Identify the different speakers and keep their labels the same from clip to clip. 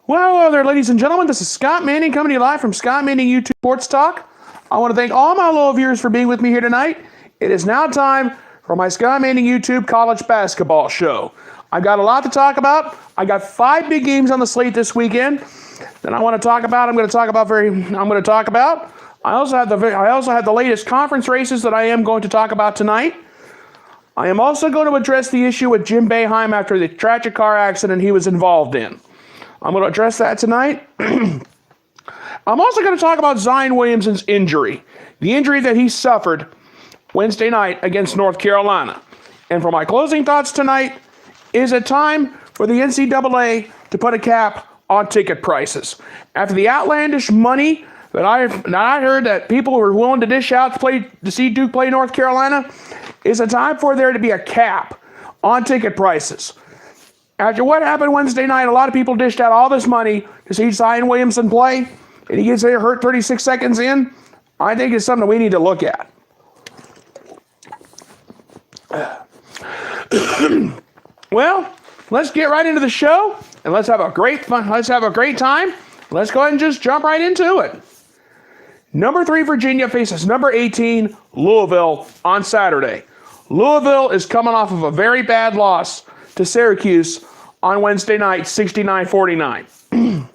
Speaker 1: Well, hello there, ladies and gentlemen. This is Scott Manning coming to you live from Scott Manning YouTube Sports Talk. I want to thank all my loyal viewers for being with me here tonight. It is now time for my Scott Manning YouTube college basketball show. I've got a lot to talk about. I got 5 big games on the slate this weekend that I want to talk about. I also have the latest conference races that I am going to talk about tonight. I am also going to address the issue with Jim Beoheim after the tragic car accident he was involved in. I'm going to address that tonight. I'm also going to talk about Zion Williamson's injury, the injury that he suffered Wednesday night against North Carolina. And for my closing thoughts tonight, is it time for the NCAA to put a cap on ticket prices? After the outlandish money that I heard that people were willing to dish out to see Duke play North Carolina, is it time for there to be a cap on ticket prices? After what happened Wednesday night, a lot of people dished out all this money to see Zion Williamson play, and he gets hurt 36 seconds in. I think it's something we need to look at. Well, let's get right into the show, and let's have a great time. Let's go ahead and just jump right into it. Number 3 Virginia faces number 18 Louisville on Saturday. Louisville is coming off of a very bad loss to Syracuse on Wednesday night, 69-49.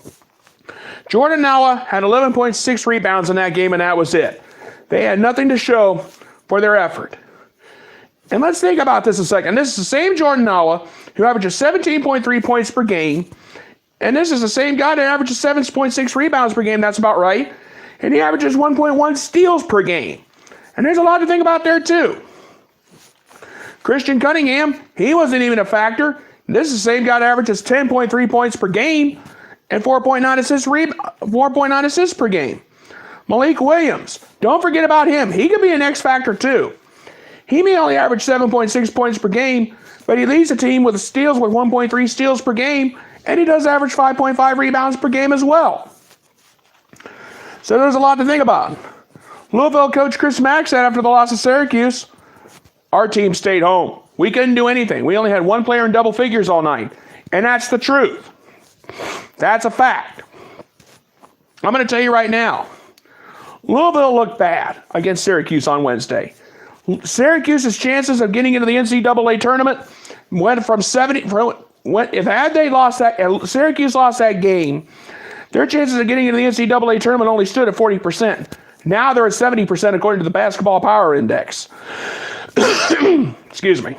Speaker 1: Jordan Noah had 11.6 rebounds in that game, and that was it. They had nothing to show for their effort. And let's think about this a second. This is the same Jordan Noah who averages 17.3 points per game, and this is the same guy that averages 7.6 rebounds per game. That's about right. And he averages 1.1 steals per game. And there's a lot to think about there, too. Christian Cunningham, he wasn't even a factor. This is the same guy that averages 10.3 points per game and 4.9 assists per game. Malik Williams, don't forget about him. He could be an X factor too. He may only average 7.6 points per game, but he leads the team with steals with 1.3 steals per game, and he does average 5.5 rebounds per game as well. So there's a lot to think about. Louisville coach Chris Mack said after the loss of Syracuse, our team stayed home. We couldn't do anything. We only had one player in double figures all night. And that's the truth. That's a fact. I'm going to tell you right now, Louisville looked bad against Syracuse on Wednesday. Syracuse's chances of getting into the NCAA tournament went from 70. If Syracuse lost that game, their chances of getting into the NCAA tournament only stood at 40%. Now they're at 70% according to the Basketball Power Index. Excuse me.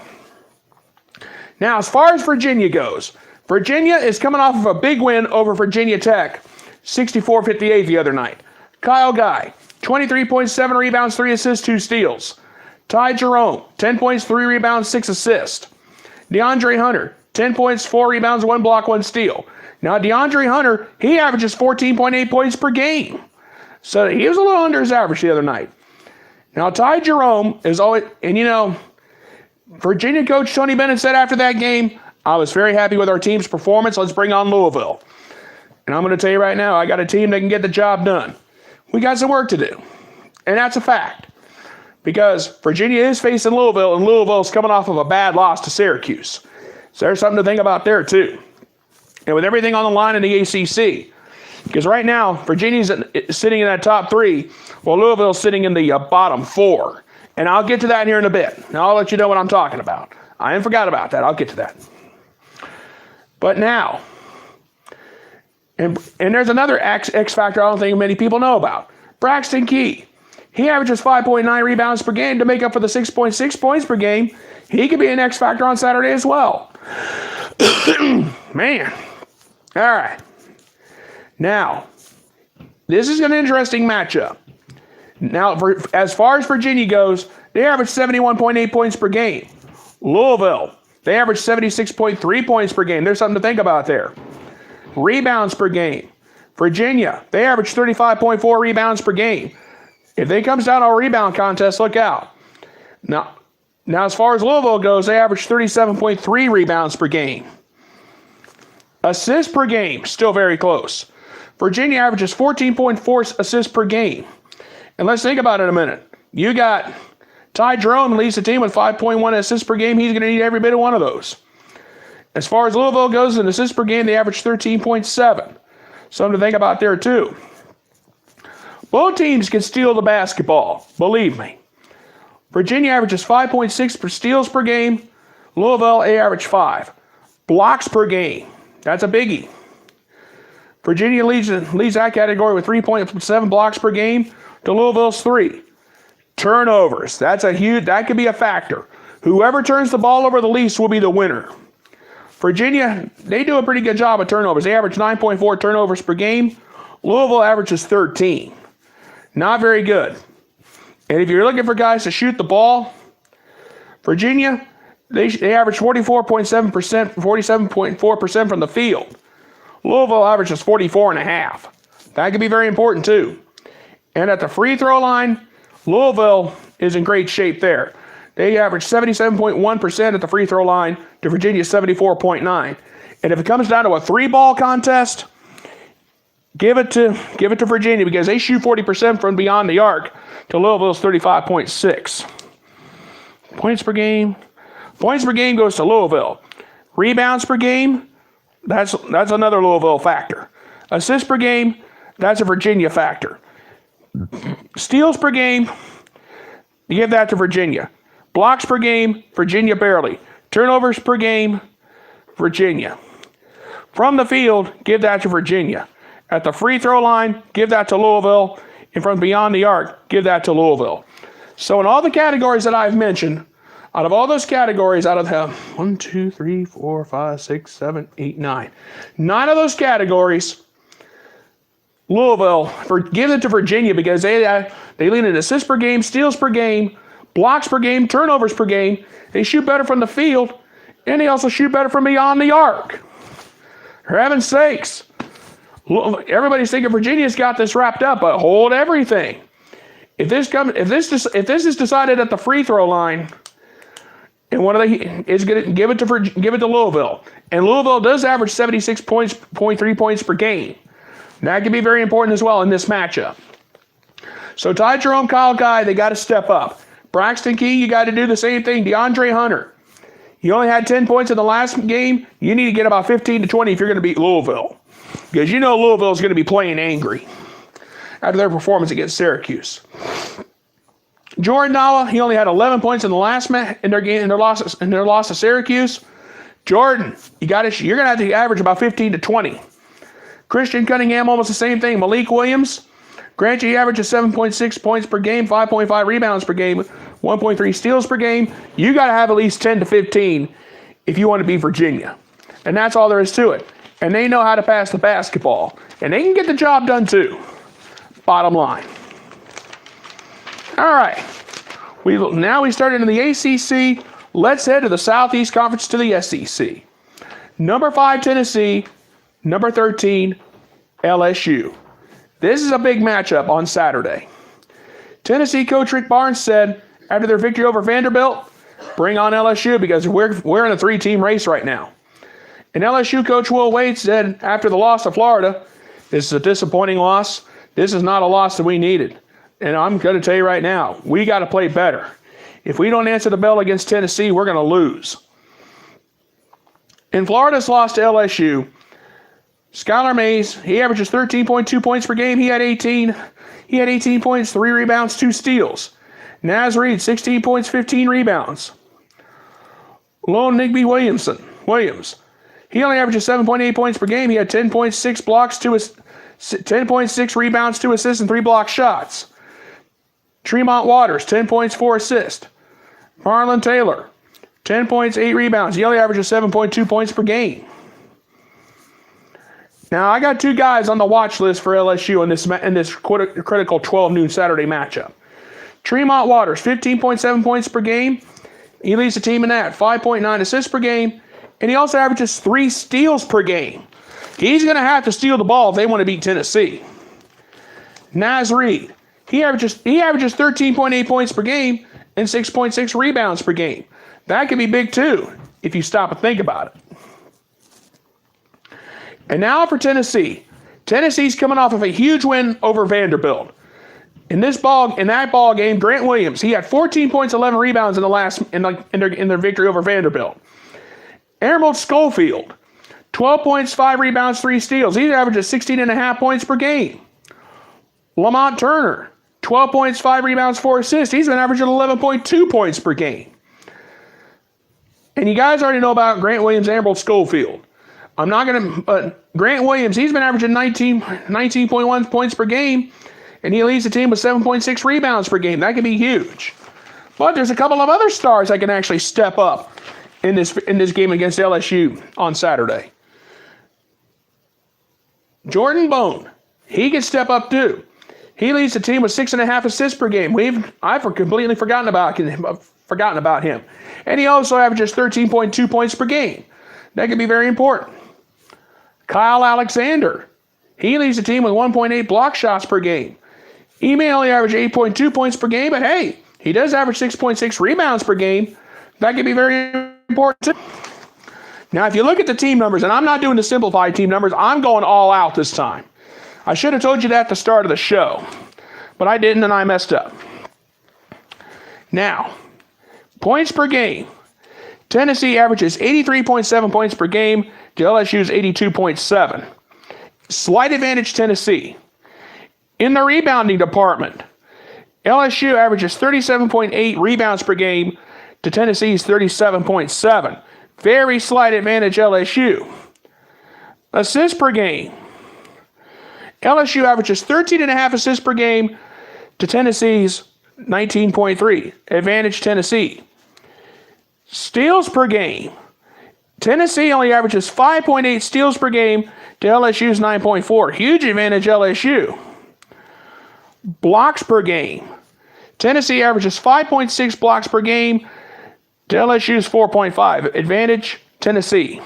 Speaker 1: Now, as far as Virginia goes, Virginia is coming off of a big win over Virginia Tech, 64-58 the other night. Kyle Guy, 23.7 rebounds, 3 assists, 2 steals. Ty Jerome, 10 points, 3 rebounds, 6 assists. DeAndre Hunter, 10 points, 4 rebounds, 1 block, 1 steal. Now, DeAndre Hunter, he averages 14.8 points per game. So he was a little under his average the other night. Now, Ty Jerome is always, and you know, Virginia coach Tony Bennett said after that game, I was very happy with our team's performance. Let's bring on Louisville. And I'm going to tell you right now, I got a team that can get the job done. We got some work to do. And that's a fact. Because Virginia is facing Louisville, and Louisville's coming off of a bad loss to Syracuse. So there's something to think about there, too. And with everything on the line in the ACC, because right now, Virginia's sitting in that top 3, while Louisville's sitting in the bottom 4. And I'll get to that here in a bit. Now I'll let you know what I'm talking about. I ain't forgot about that. I'll get to that. But now, and there's another X factor I don't think many people know about. Braxton Key. He averages 5.9 rebounds per game to make up for the 6.6 points per game. He could be an X factor on Saturday as well. Man. All right. Now, this is an interesting matchup. Now, as far as Virginia goes, they average 71.8 points per game. Louisville, they average 76.3 points per game. There's something to think about there. Rebounds per game. Virginia, they average 35.4 rebounds per game. If they comes down to a rebound contest, look out. Now, as far as Louisville goes, they average 37.3 rebounds per game. Assists per game, still very close. Virginia averages 14.4 assists per game. And let's think about it a minute. You got Ty Jerome leads the team with 5.1 assists per game. He's going to need every bit of one of those. As far as Louisville goes in assists per game, they average 13.7. Something to think about there, too. Both teams can steal the basketball, believe me. Virginia averages 5.6 steals per game. Louisville, they average 5. Blocks per game. That's a biggie. Virginia leads that category with 3.7 blocks per game to Louisville's 3. Turnovers. That could be a factor. Whoever turns the ball over the least will be the winner. Virginia, they do a pretty good job of turnovers. They average 9.4 turnovers per game. Louisville averages 13. Not very good. And if you're looking for guys to shoot the ball, Virginia, they average 44.7%, 47.4% from the field. Louisville averages 44.5%. That could be very important too. And at the free throw line, Louisville is in great shape there. They average 77.1% at the free throw line to Virginia's 74.9%. And if it comes down to a 3-ball contest, give it to Virginia because they shoot 40% from beyond the arc to Louisville's 35.6%. Points per game. Points per game goes to Louisville. Rebounds per game, that's another Louisville factor. Assists per game, that's a Virginia factor. Steals per game, you give that to Virginia. Blocks per game, Virginia barely. Turnovers per game, Virginia. From the field, give that to Virginia. At the free throw line, give that to Louisville. And from beyond the arc, give that to Louisville. So in all the categories that I've mentioned, out of all those categories, out of the 1, 2, 3, 4, 5, 6, 7, 8, 9. 9 of those categories, Louisville, give it to Virginia because they lead in assists per game, steals per game, blocks per game, turnovers per game. They shoot better from the field, and they also shoot better from beyond the arc. For heaven's sakes. Everybody's thinking Virginia's got this wrapped up, but hold everything. If this is decided at the free throw line, and one of the is going to give it to Louisville, and Louisville does average 76.3 points per game. That can be very important as well in this matchup. So Ty Jerome, Kyle Guy, they got to step up. Braxton Key, you got to do the same thing. DeAndre Hunter, you only had 10 points in the last game. You need to get about 15 to 20 if you're going to beat Louisville. Because you know Louisville is going to be playing angry after their performance against Syracuse. Jordan Nala, he only had 11 points in the last match in their loss to Syracuse. Jordan, you're going to have to average about 15 to 20. Christian Cunningham, almost the same thing. Malik Williams, grant you averages 7.6 points per game, 5.5 rebounds per game, 1.3 steals per game. You got to have at least 10 to 15 if you want to beat Virginia. And that's all there is to it. And they know how to pass the basketball. And they can get the job done too. Bottom line. All right. Now we start into the ACC. Let's head to the Southeast Conference to the SEC. Number 5, Tennessee. Number 13, LSU. This is a big matchup on Saturday. Tennessee coach Rick Barnes said after their victory over Vanderbilt, bring on LSU because we're in a 3-team race right now. And LSU coach Will Wade said after the loss to Florida, this is a disappointing loss. This is not a loss that we needed. And I'm going to tell you right now, we got to play better. If we don't answer the bell against Tennessee, we're going to lose. In Florida's loss to LSU, Skylar Mays, he averages 13.2 points per game. He had 18 points, 3 rebounds, 2 steals. Naz Reid, 16 points, 15 rebounds. Lone Nigby Williams, he only averages 7.8 points per game. He had 10.6 blocks, 10.6 rebounds, 2 assists, and 3 block shots. Tremont Waters, 10 points, 4 assists. Marlon Taylor, 10 points, 8 rebounds. He only averages 7.2 points per game. Now, I got 2 guys on the watch list for LSU in this critical 12 noon Saturday matchup. Tremont Waters, 15.7 points per game. He leads the team in that. 5.9 assists per game. And he also averages 3 steals per game. He's going to have to steal the ball if they want to beat Tennessee. Naz Reid, he averages 13.8 points per game and 6.6 rebounds per game. That could be big too if you stop and think about it. And now for Tennessee. Tennessee's coming off of a huge win over Vanderbilt. In that ball game, Grant Williams, he had 14 points, 11 rebounds in their victory over Vanderbilt. Emerald Schofield, 12 points, 5 rebounds, 3 steals. He averages 16.5 points per game. Lamont Turner, 12 points, 5 rebounds, 4 assists. He's been averaging 11.2 points per game. And you guys already know about Grant Williams and Emerald Schofield. I'm not going to, Grant Williams, he's been averaging 19.1 points per game, and he leads the team with 7.6 rebounds per game. That could be huge. But there's a couple of other stars that can actually step up in this game against LSU on Saturday. Jordan Bone, he can step up too. He leads the team with 6.5 assists per game. I've completely forgotten about him. And he also averages 13.2 points per game. That could be very important. Kyle Alexander, he leads the team with 1.8 block shots per game. He may only average 8.2 points per game, but hey, he does average 6.6 rebounds per game. That could be very important too. Now, if you look at the team numbers, and I'm not doing the simplified team numbers, I'm going all out this time. I should have told you that at the start of the show, but I didn't and I messed up. Now, points per game. Tennessee averages 83.7 points per game to LSU's 82.7. Slight advantage Tennessee. In the rebounding department, LSU averages 37.8 rebounds per game to Tennessee's 37.7. Very slight advantage LSU. Assists per game. LSU averages 13.5 assists per game to Tennessee's 19.3. Advantage Tennessee. Steals per game. Tennessee only averages 5.8 steals per game to LSU's 9.4. Huge advantage LSU. Blocks per game. Tennessee averages 5.6 blocks per game to LSU's 4.5. Advantage Tennessee.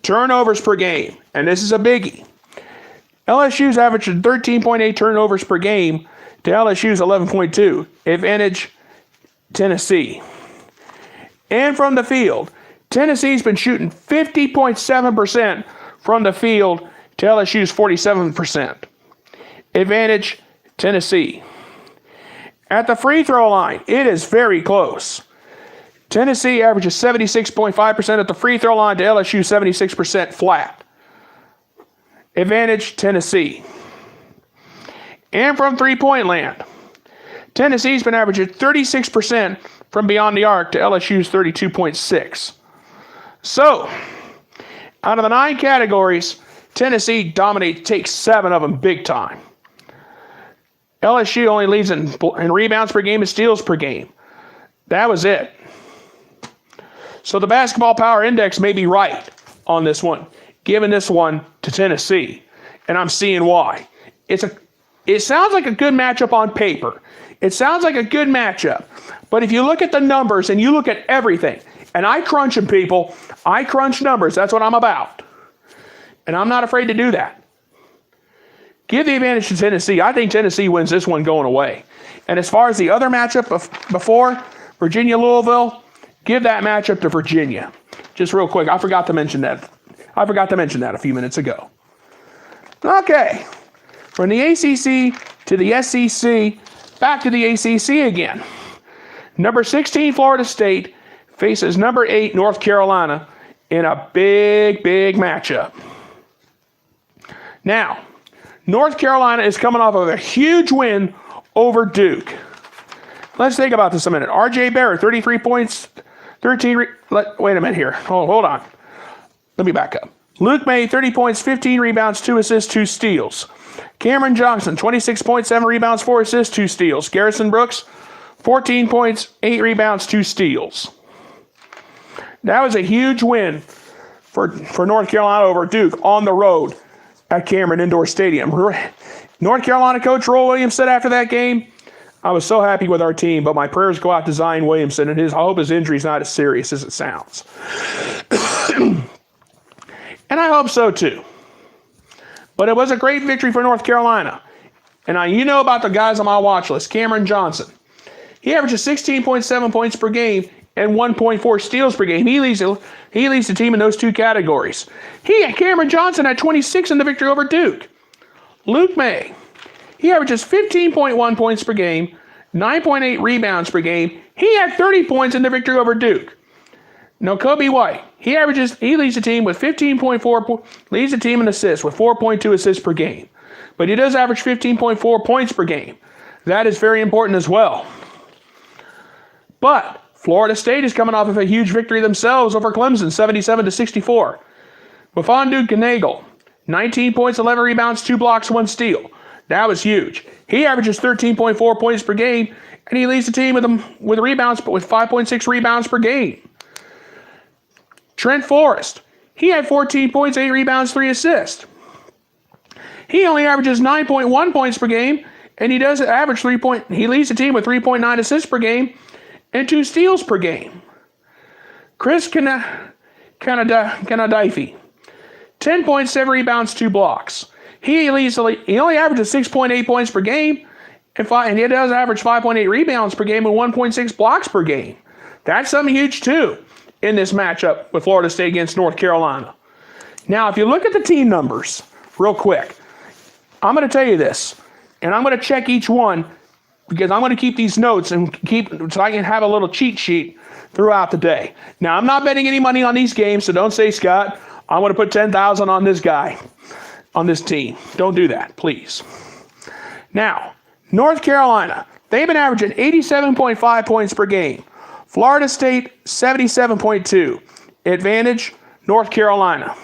Speaker 1: Turnovers per game. And this is a biggie. LSU's averaging 13.8 turnovers per game to LSU's 11.2. Advantage Tennessee. And from the field, Tennessee's been shooting 50.7% from the field to LSU's 47%. Advantage Tennessee. At the free throw line, it is very close. Tennessee averages 76.5% at the free throw line to LSU 76% flat. Advantage Tennessee. And from three-point land, Tennessee's been averaging 36% from beyond the arc to LSU's 32.6. So, out of the 9 categories, Tennessee takes 7 of them big time. LSU only leads in rebounds per game and steals per game. That was it. So the basketball power index may be right on this one, giving this one to Tennessee. And I'm seeing why. It sounds like a good matchup on paper. It sounds like a good matchup. But if you look at the numbers and you look at everything, and I crunch them, people. I crunch numbers. That's what I'm about. And I'm not afraid to do that. Give the advantage to Tennessee. I think Tennessee wins this one going away. And as far as the other matchup before, Virginia-Louisville, give that matchup to Virginia. Just real quick, I forgot to mention that. A few minutes ago. Okay. From the ACC to the SEC, back to the ACC again. Number 16, Florida State, faces number 8, North Carolina, in a big, big matchup. Now, North Carolina is coming off of a huge win over Duke. Let's think about this a minute. R.J. Barrett, 33 points, 13... wait a minute here. Hold on. Let me back up. Luke May, 30 points, 15 rebounds, 2 assists, 2 steals. Cameron Johnson, 26.7 rebounds, 4 assists, 2 steals. Garrison Brooks, 14 points, 8 rebounds, 2 steals. That was a huge win for North Carolina over Duke on the road at Cameron Indoor Stadium. North Carolina coach Roy Williams said after that game, I was so happy with our team, but my prayers go out to Zion Williamson, and I hope his injury is not as serious as it sounds. And I hope so too. But it was a great victory for North Carolina. And you know about the guys on my watch list. Cameron Johnson. He averages 16.7 points per game and 1.4 steals per game. He leads the team in those 2 categories. Cameron Johnson had 26 in the victory over Duke. Luke May. He averages 15.1 points per game, 9.8 rebounds per game. He had 30 points in the victory over Duke. Now, Kobe White. He leads the team with 15.4, leads the team in assists with 4.2 assists per game. But he does average 15.4 points per game. That is very important as well. But Florida State is coming off of a huge victory themselves over Clemson, 77-64. Mfiondu Kanagle, 19 points, 11 rebounds, 2 blocks, 1 steal. That was huge. He averages 13.4 points per game, and he leads the team with rebounds, but with 5.6 rebounds per game. Trent Forrest, he had 14 points, 8 rebounds, 3 assists. He only averages 9.1 points per game, and he does average he leads the team with 3.9 assists per game and 2 steals per game. Chris Kanadife, 10 points, 7 rebounds, 2 blocks. He only averages 6.8 points per game, and he does average 5.8 rebounds per game and 1.6 blocks per game. That's something huge, too, in this matchup with Florida State against North Carolina. Now, if you look at the team numbers real quick, I'm going to tell you this, and I'm going to check each one because I'm going to keep these notes so I can have a little cheat sheet throughout the day. Now, I'm not betting any money on these games, so don't say, Scott, I want to put $10,000 on this guy, on this team. Don't do that, please. Now, North Carolina, they've been averaging 87.5 points per game. Florida State, 77.2. Advantage, North Carolina.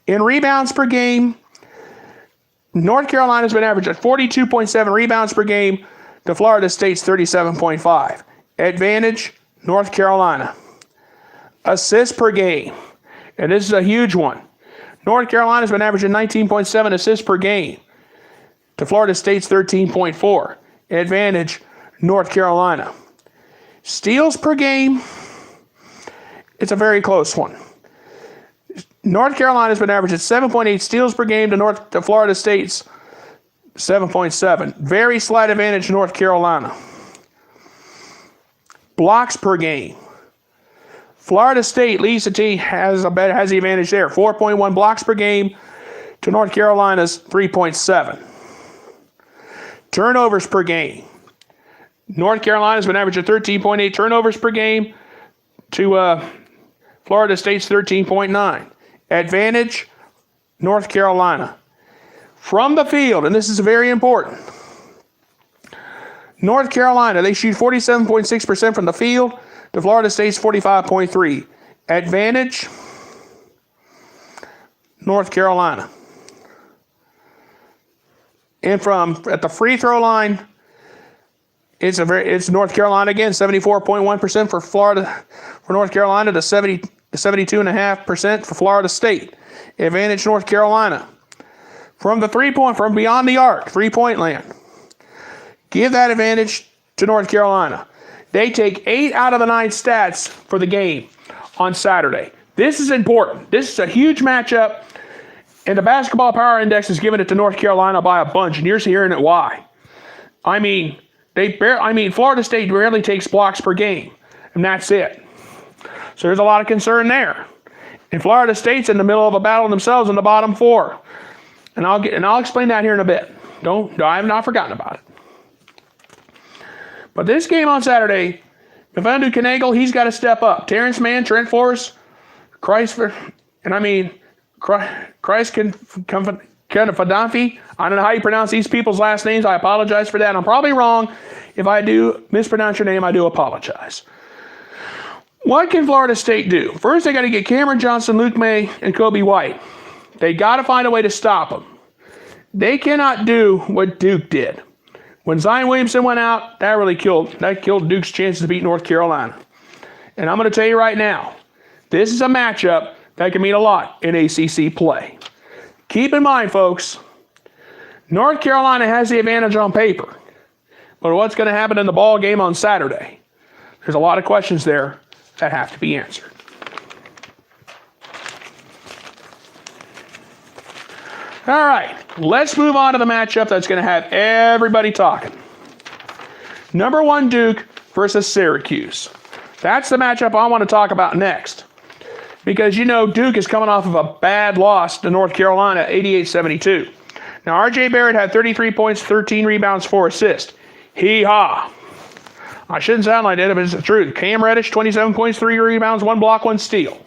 Speaker 1: In rebounds per game, North Carolina's been averaging 42.7 rebounds per game to Florida State's 37.5. Advantage, North Carolina. Assists per game, and this is a huge one. North Carolina's been averaging 19.7 assists per game to Florida State's 13.4. Advantage, North Carolina. Steals per game, it's a very close one. North Carolina's been averaging 7.8 steals per game to Florida State's 7.7. Very slight advantage to North Carolina. Blocks per game. Florida State leads the team, has the advantage there. 4.1 blocks per game to North Carolina's 3.7. Turnovers per game. North Carolina's been averaging 13.8 turnovers per game to Florida State's 13.9. Advantage, North Carolina. From the field, and this is very important. North Carolina, they shoot 47.6% from the field to Florida State's 45.3. Advantage, North Carolina. And at the free throw line, it's North Carolina again, 74.1% for North Carolina to 72.5% for Florida State. Advantage, North Carolina. From beyond the arc, 3-point land. Give that advantage to North Carolina. They take 8 out of the 9 stats for the game on Saturday. This is important. This is a huge matchup, and the Basketball Power Index is giving it to North Carolina by a bunch, and you're hearing it why. Florida State barely takes blocks per game, and that's it. So there's a lot of concern there. And Florida State's in the middle of a battle themselves in the bottom 4. And I'll explain that here in a bit. I have not forgotten about it. But this game on Saturday, Mfiondu Kanagle, he's got to step up. Terrence Mann, Trent Forrest, Christ Kanadife. I don't know how you pronounce these people's last names. I apologize for that. I'm probably wrong. If I do mispronounce your name, I do apologize. What can Florida State do? First, they got to get Cameron Johnson, Luke May, and Kobe White. They got to find a way to stop them. They cannot do what Duke did. When Zion Williamson went out, that killed Duke's chances to beat North Carolina. And I'm going to tell you right now, this is a matchup that can mean a lot in ACC play. Keep in mind, folks, North Carolina has the advantage on paper. But what's going to happen in the ball game on Saturday? There's a lot of questions there that have to be answered. All right, let's move on to the matchup that's going to have everybody talking. Number 1 Duke versus Syracuse. That's the matchup I want to talk about next. Because Duke is coming off of a bad loss to North Carolina, 88-72. Now, R.J. Barrett had 33 points, 13 rebounds, 4 assists. Hee-haw. I shouldn't sound like that, but it's the truth. Cam Reddish, 27 points, 3 rebounds, 1 block, 1 steal.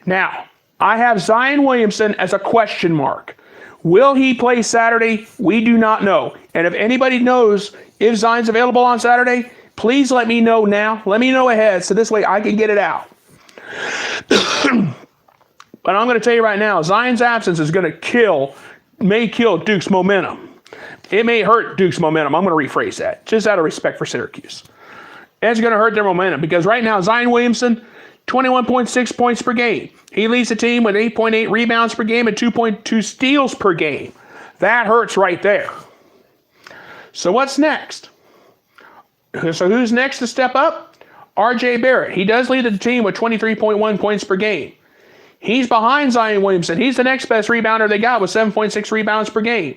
Speaker 1: Now, I have Zion Williamson as a question mark. Will he play Saturday? We do not know. And if anybody knows if Zion's available on Saturday, please let me know now. Let me know ahead so this way I can get it out. But I'm going to tell you right now, Zion's absence is going to may kill Duke's momentum. It may hurt Duke's momentum. I'm going to rephrase that, just out of respect for Syracuse. It's going to hurt their momentum because right now, Zion Williamson, 21.6 points per game. He leads the team with 8.8 rebounds per game and 2.2 steals per game. That hurts right there. So what's next? So who's next to step up? R.J. Barrett. He does lead the team with 23.1 points per game. He's behind Zion Williamson. He's the next best rebounder they got with 7.6 rebounds per game.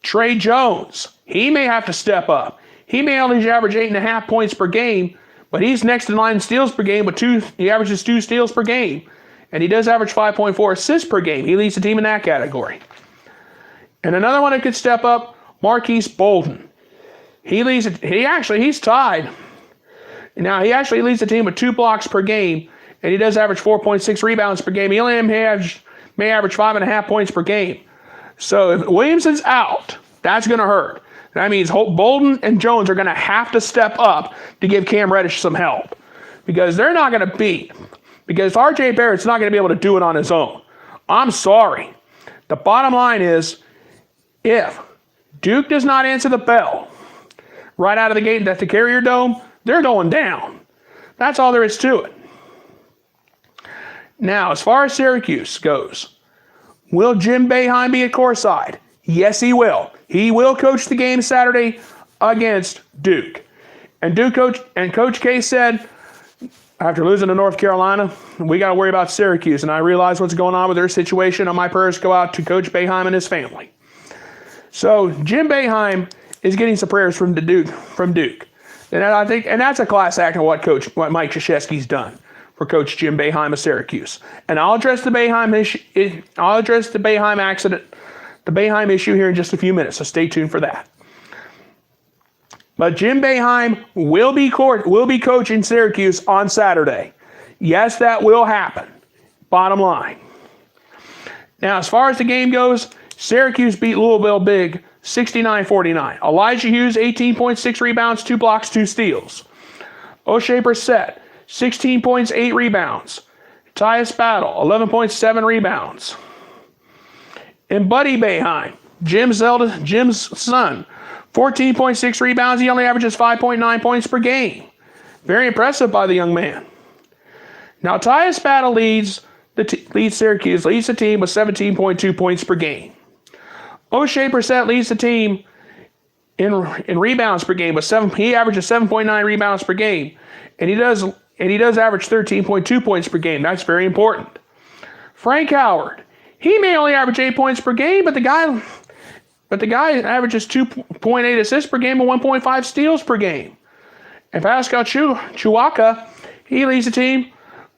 Speaker 1: Trey Jones. He may have to step up. He may only average 8.5 points per game, but he's next in line in steals per game with he averages 2 steals per game. And he does average 5.4 assists per game. He leads the team in that category. And another one that could step up, Marquise Bolden. He's tied. Now, he actually leads the team with 2 blocks per game, and he does average 4.6 rebounds per game. He only may average 5.5 points per game. So if Williamson's out, that's going to hurt. That means Bolden and Jones are going to have to step up to give Cam Reddish some help because they're not going to beat. Because R.J. Barrett's not going to be able to do it on his own. I'm sorry. The bottom line is, if Duke does not answer the bell right out of the gate at the Carrier Dome, they're going down. That's all there is to it. Now, as far as Syracuse goes, will Jim Beoheim be at courtside? Yes, he will. He will coach the game Saturday against Duke. And Coach K said, after losing to North Carolina, we got to worry about Syracuse. And I realize what's going on with their situation, and my prayers go out to Coach Beoheim and his family. So Jim Beoheim is getting some prayers from Duke. And I think, and that's a class act of what Mike Krzyzewski's done for Coach Jim Beoheim of Syracuse. And I'll address the Beoheim issue. I'll address the Beoheim accident, the Beoheim issue here in just a few minutes. So stay tuned for that. But Jim Beoheim will be coaching Syracuse on Saturday. Yes, that will happen. Bottom line. Now, as far as the game goes, Syracuse beat Louisville big, 69-49. Elijah Hughes, 18.6 rebounds, 2 blocks, 2 steals. O'Shea Brissett, 16 points, 8 rebounds. Tyus Battle, 11.7 rebounds. And Buddy Beoheim, Jim's son, 14.6 rebounds. He only averages 5.9 points per game. Very impressive by the young man. Now, Tyus Battle leads the team with 17.2 points per game. O'Shea Brissett leads the team in rebounds per game with he averages 7.9 rebounds per game, and he does average 13.2 points per game. That's very important. Frank Howard, he may only average 8 points per game, but the guy averages 2.8 assists per game and 1.5 steals per game. And Pascal Chiwaka, he leads the team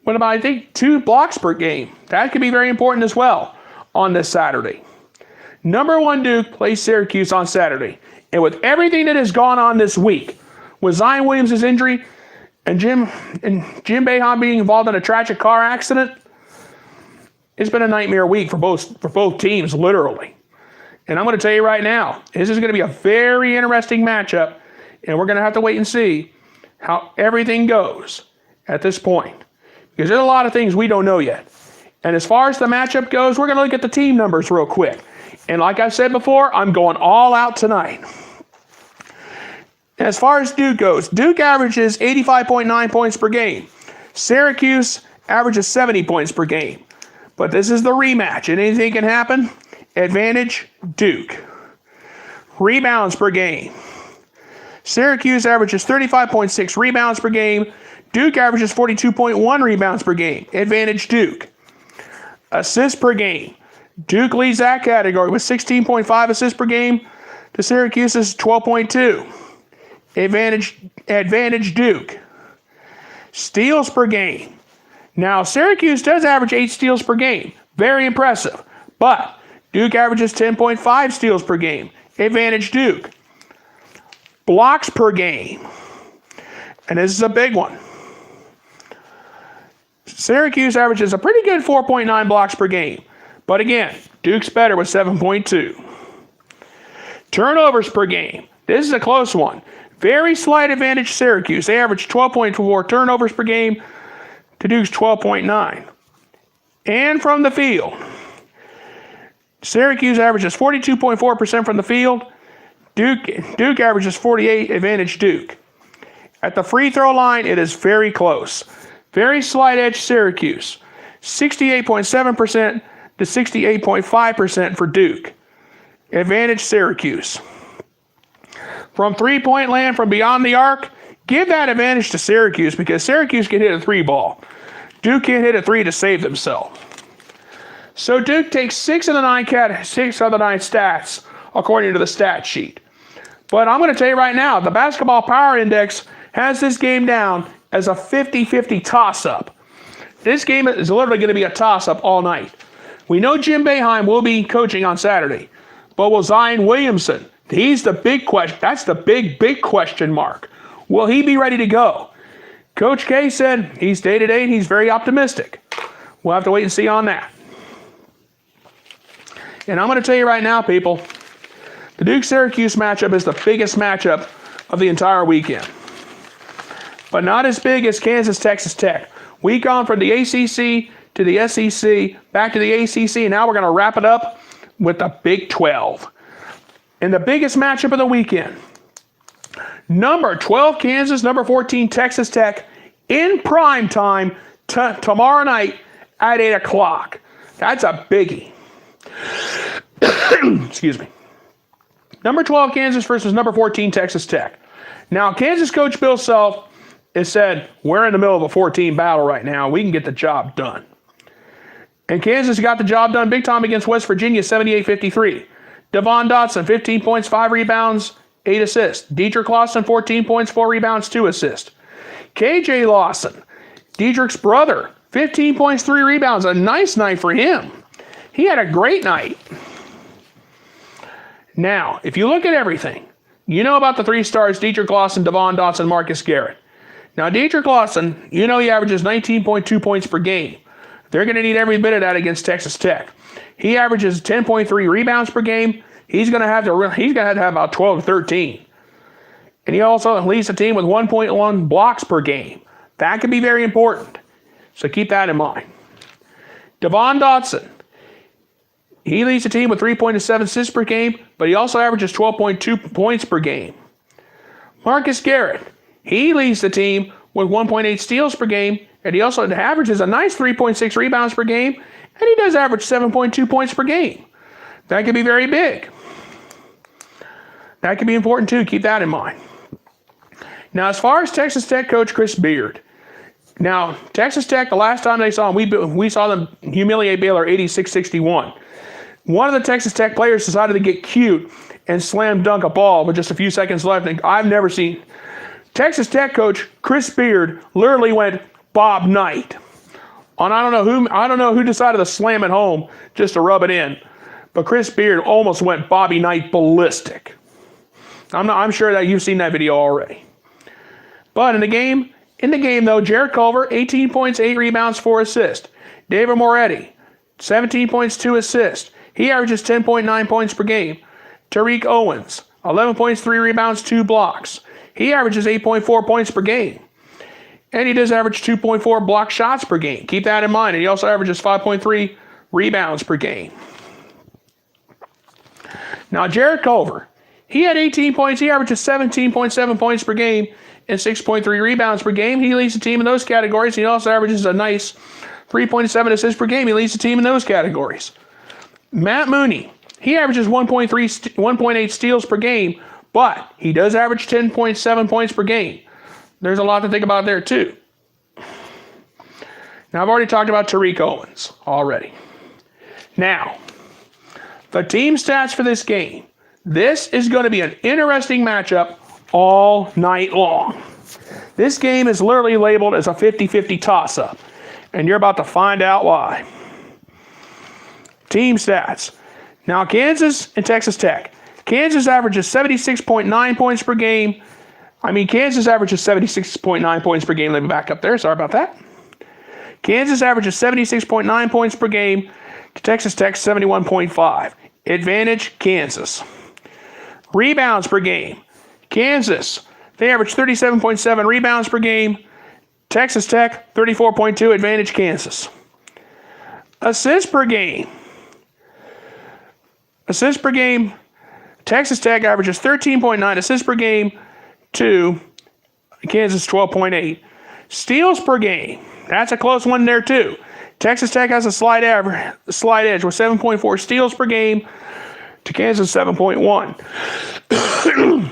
Speaker 1: with about, I think, 2 blocks per game. That could be very important as well on this Saturday. Number 1 Duke plays Syracuse on Saturday. And with everything that has gone on this week, with Zion Williamson's injury and Jim Beoheim being involved in a tragic car accident, it's been a nightmare week for both teams, literally. And I'm going to tell you right now, this is going to be a very interesting matchup, and we're going to have to wait and see how everything goes at this point. Because there's a lot of things we don't know yet. And as far as the matchup goes, we're going to look at the team numbers real quick. And like I said before, I'm going all out tonight. As far as Duke goes, Duke averages 85.9 points per game. Syracuse averages 70 points per game. But this is the rematch, and anything can happen. Advantage, Duke. Rebounds per game. Syracuse averages 35.6 rebounds per game. Duke averages 42.1 rebounds per game. Advantage, Duke. Assists per game. Duke leads that category with 16.5 assists per game to Syracuse's 12.2. Advantage, Duke. Steals per game. Now, Syracuse does average 8 steals per game. Very impressive. But Duke averages 10.5 steals per game. Advantage, Duke. blocks per game. And this is a big one. Syracuse averages a pretty good 4.9 blocks per game. But again, Duke's better with 7.2. Turnovers per game. This is a close one. Very slight advantage Syracuse. They average 12.4 turnovers per game to Duke's 12.9. And from the field, Syracuse averages 42.4% from the field. Duke averages 48, advantage Duke. At the free throw line, it is very close. Very slight edge Syracuse. 68.7% to 68.5% for Duke. Advantage Syracuse. From three-point land from beyond the arc, give that advantage to Syracuse because Syracuse can hit a three ball. Duke can't hit a three to save themselves. So Duke takes 6 of the 9 stats according to the stat sheet. But I'm going to tell you right now, the Basketball Power Index has this game down as a 50-50 toss-up. This game is literally going to be a toss-up all night. We know Jim Beoheim will be coaching on Saturday. But will Zion Williamson, he's the big question. That's the big question mark. Will he be ready to go? Coach K said he's day-to-day and he's very optimistic. We'll have to wait and see on that. And I'm going to tell you right now, people, the Duke-Syracuse matchup is the biggest matchup of the entire weekend. But not as big as Kansas-Texas Tech. We've gone from the ACC to the SEC, back to the ACC, and now we're going to wrap it up with the Big 12. And the biggest matchup of the weekend. Number 12 Kansas, number 14 Texas Tech in prime time tomorrow night at 8 o'clock. That's a biggie. Excuse me. Number 12 Kansas versus number 14 Texas Tech. Now, Kansas coach Bill Self has said, we're in the middle of a 14 battle right now. We can get the job done. And Kansas got the job done big time against West Virginia, 78-53. Devon Dotson, 15 points, 5 rebounds, 8 assists. Dedrick Lawson, 14 points, 4 rebounds, 2 assists. KJ Lawson, Dedrick's brother, 15 points, 3 rebounds. A nice night for him. He had a great night. Now, if you look at everything, you know about the 3 stars, Dedrick Lawson, Devon Dotson, Marcus Garrett. Now, Dedrick Lawson, you know he averages 19.2 points per game. They're going to need every bit of that against Texas Tech. He averages 10.3 rebounds per game. He's going to have to have about 12 to 13. And he also leads the team with 1.1 blocks per game. That could be very important. So keep that in mind. Devon Dotson, he leads the team with 3.7 assists per game, but he also averages 12.2 points per game. Marcus Garrett, he leads the team with 1.8 steals per game, and he also averages a nice 3.6 rebounds per game, and he does average 7.2 points per game. That could be very big. That could be important too. Keep that in mind. Now, as far as Texas Tech coach Chris Beard, now Texas Tech, the last time they saw him, we saw them humiliate Baylor 86-61. One of the Texas Tech players decided to get cute and slam dunk a ball with just a few seconds left. And I've never seen Texas Tech coach Chris Beard literally went Bob Knight. And I don't know who decided to slam it home just to rub it in, but Chris Beard almost went Bobby Knight ballistic. I'm sure that you've seen that video already. But in the game though, Jarrett Culver, 18 points, 8 rebounds, 4 assists. David Moretti, 17 points, 2 assists. He averages 10.9 points per game. Tariq Owens, 11 points, 3 rebounds, 2 blocks. He averages 8.4 points per game. And he does average 2.4 block shots per game. Keep that in mind. And he also averages 5.3 rebounds per game. Now, Jarrett Culver, he had 18 points. He averages 17.7 points per game and 6.3 rebounds per game. He leads the team in those categories. He also averages a nice 3.7 assists per game. He leads the team in those categories. Matt Mooney, he averages 1.8 steals per game, but he does average 10.7 points per game. There's a lot to think about there, too. Now, I've already talked about Tariq Owens already. Now, the team stats for this game. This is going to be an interesting matchup all night long. This game is literally labeled as a 50-50 toss-up, and you're about to find out why. Team stats. Now, Kansas and Texas Tech. Kansas averages 76.9 points per game. Kansas averages 76.9 points per game. Let me back up there. Sorry about that. Kansas averages 76.9 points per game to Texas Tech 71.5. Advantage, Kansas. Rebounds per game. Kansas, they average 37.7 rebounds per game. Texas Tech, 34.2. Advantage, Kansas. Assists per game. Assists per game. Texas Tech averages 13.9 assists per game to Kansas 12.8. Steals per game. That's a close one there too. Texas Tech has a slight edge with 7.4 steals per game to Kansas 7.1.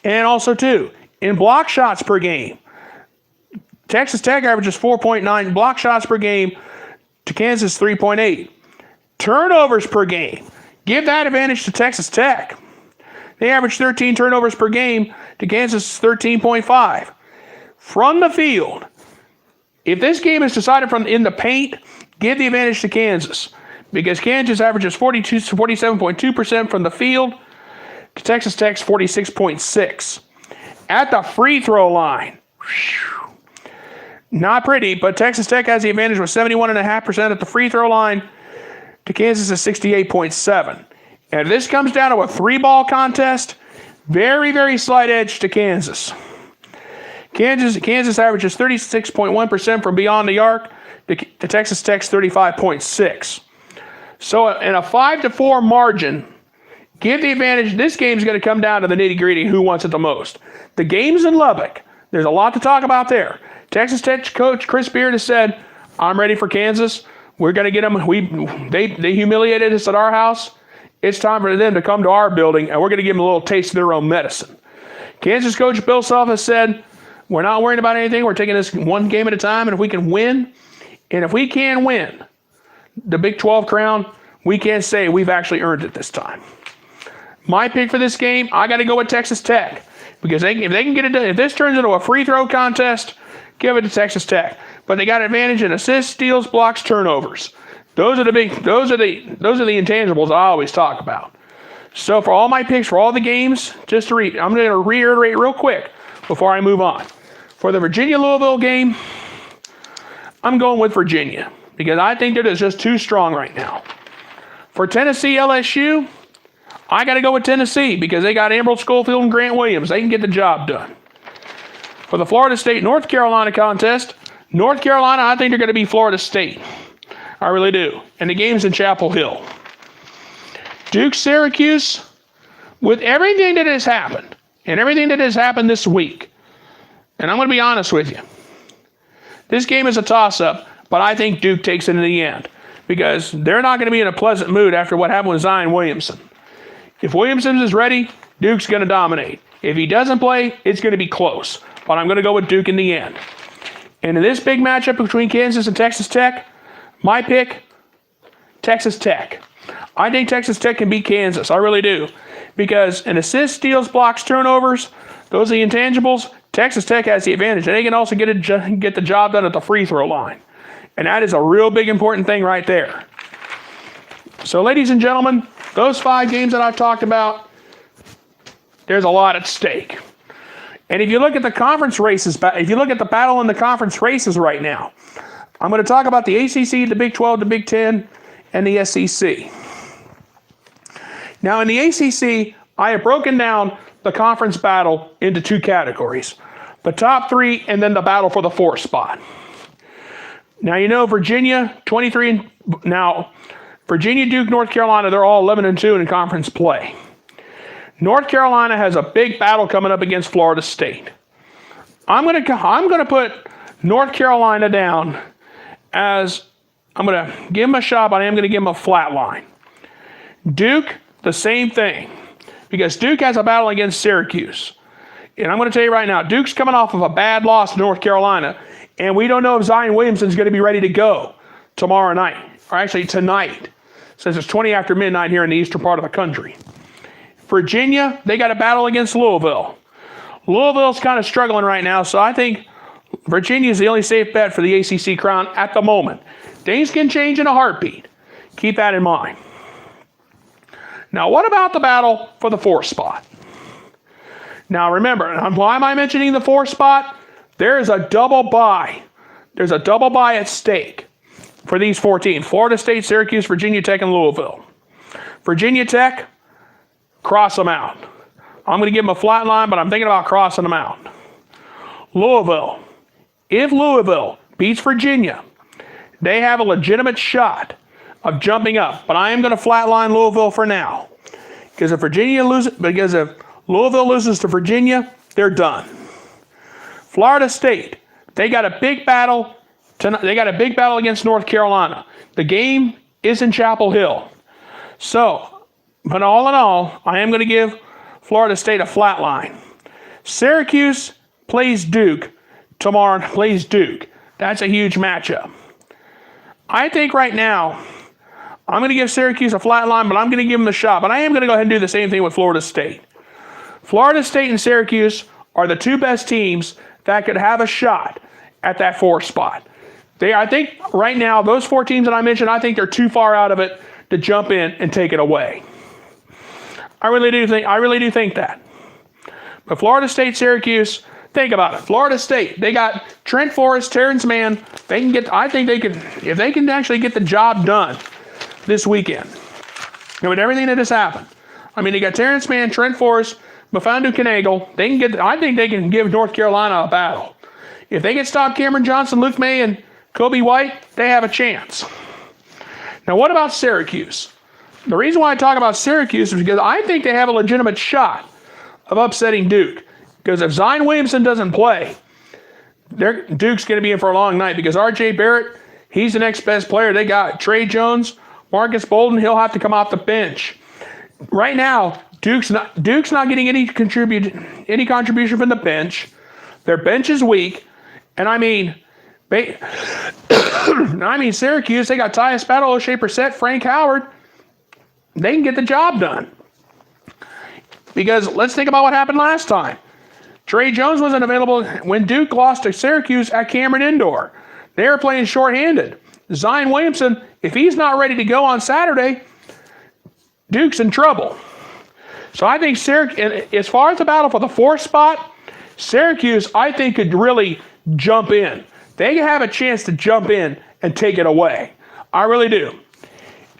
Speaker 1: And also too, in block shots per game, Texas Tech averages 4.9 block shots per game to Kansas 3.8. Turnovers per game. Give that advantage to Texas Tech. They average 13 turnovers per game to Kansas 13.5. From the field, if this game is decided from in the paint, give the advantage to Kansas because Kansas averages 47.2% from the field to Texas Tech's 46.6. At the free throw line, not pretty, but Texas Tech has the advantage with 71.5% at the free throw line to Kansas at 68.7. And if this comes down to a three-ball contest, very, very slight edge to Kansas. Kansas averages 36.1% from beyond the arc to Texas Tech's 35.6. So in a 5-4 margin, give the advantage. This game's going to come down to the nitty-gritty, who wants it the most. The game's in Lubbock. There's a lot to talk about there. Texas Tech coach Chris Beard has said, I'm ready for Kansas. We're going to get them. They humiliated us at our house. It's time for them to come to our building, and we're going to give them a little taste of their own medicine. Kansas coach Bill Self has said, we're not worrying about anything. We're taking this one game at a time, and if we can win, and if we can win the Big 12 crown, we can't say we've actually earned it this time. My pick for this game, I got to go with Texas Tech because if they can get it done, if this turns into a free throw contest, give it to Texas Tech. But they got an advantage in assists, steals, blocks, turnovers. Those are the intangibles I always talk about. So for all my picks for all the games, I'm going to reiterate real quick before I move on. For the Virginia-Louisville game, I'm going with Virginia because I think they're just too strong right now. For Tennessee-LSU, I got to go with Tennessee because they got Emerald Schofield and Grant Williams. They can get the job done. For the Florida State-North Carolina contest, North Carolina, I think they're going to be Florida State. I really do. And the game's in Chapel Hill. Duke-Syracuse, with everything that has happened, and everything that has happened this week, and I'm going to be honest with you, this game is a toss-up, but I think Duke takes it in the end because they're not going to be in a pleasant mood after what happened with Zion Williamson. If Williamson is ready, Duke's going to dominate. If he doesn't play, it's going to be close, but I'm going to go with Duke in the end. And in this big matchup between Kansas and Texas Tech, my pick, Texas Tech. I think Texas Tech can beat Kansas. I really do. Because in assists, steals, blocks, turnovers, those are the intangibles. Texas Tech has the advantage. And they can also get the job done at the free throw line. And that is a real big important thing right there. So, ladies and gentlemen, those 5 games that I've talked about, there's a lot at stake. And if you look at the conference races, if you look at the battle in the conference races right now, I'm going to talk about the ACC, the Big 12, the Big 10, and the SEC. Now, in the ACC, I have broken down the conference battle into 2 categories. The top 3 and then the battle for the 4th spot. Now, you know Virginia, 23. Now, Virginia, Duke, North Carolina, they're all 11-2 in conference play. North Carolina has a big battle coming up against Florida State. I'm going to put North Carolina down as I'm going to give them a shot, but I am going to give them a flat line. Duke, the same thing, because Duke has a battle against Syracuse. And I'm going to tell you right now, Duke's coming off of a bad loss to North Carolina, and we don't know if Zion Williamson is going to be ready to go tomorrow night, or actually tonight, since it's 20 after midnight here in the eastern part of the country. Virginia, they got a battle against Louisville. Louisville's kind of struggling right now, so I think Virginia is the only safe bet for the ACC crown at the moment. Things can change in a heartbeat. Keep that in mind. Now, what about the battle for the 4th spot? Now, remember, why am I mentioning the 4th spot? There is a double bye. There's a double bye at stake for these 4 teams. Florida State, Syracuse, Virginia Tech, and Louisville. Virginia Tech, cross them out. I'm going to give them a flat line, but I'm thinking about crossing them out. Louisville. If Louisville beats Virginia, they have a legitimate shot of jumping up. But I am going to flatline Louisville for now. Because if Louisville loses to Virginia, they're done. Florida State, they got a big battle tonight. They got a big battle against North Carolina. The game is in Chapel Hill. So, but all in all, I am going to give Florida State a flat line. Syracuse plays Duke tomorrow. Plays Duke. That's a huge matchup. I think right now, I'm going to give Syracuse a flat line, but I'm going to give them a shot. But I am going to go ahead and do the same thing with Florida State. Florida State and Syracuse are the 2 best teams that could have a shot at that 4th spot. I think right now, those 4 teams that I mentioned, I think they're too far out of it to jump in and take it away. I really do think that. But Florida State, Syracuse, think about it. Florida State, they got Trent Forrest, Terrence Mann. I think they can, if they can actually get the job done this weekend. And with everything that has happened. I mean, they got Terrence Mann, Trent Forrest, Mfiondu Kanagle. I think they can give North Carolina a battle. If they can stop Cameron Johnson, Luke May, and Kobe White, they have a chance. Now, what about Syracuse? The reason why I talk about Syracuse is because I think they have a legitimate shot of upsetting Duke. Because if Zion Williamson doesn't play, Duke's going to be in for a long night. Because R.J. Barrett, he's the next best player they got. Trey Jones, Marcus Bolden, he'll have to come off the bench. Right now, Duke's not getting any contribution from the bench. Their bench is weak. And I mean, Syracuse, they got Tyus Battle, O'Shea Brissett, Frank Howard. They can get the job done. Because let's think about what happened last time. Trey Jones wasn't available when Duke lost to Syracuse at Cameron Indoor. They were playing shorthanded. Zion Williamson, if he's not ready to go on Saturday, Duke's in trouble. So I think Syracuse, as far as the battle for the 4th spot, Syracuse, I think, could really jump in. They have a chance to jump in and take it away. I really do.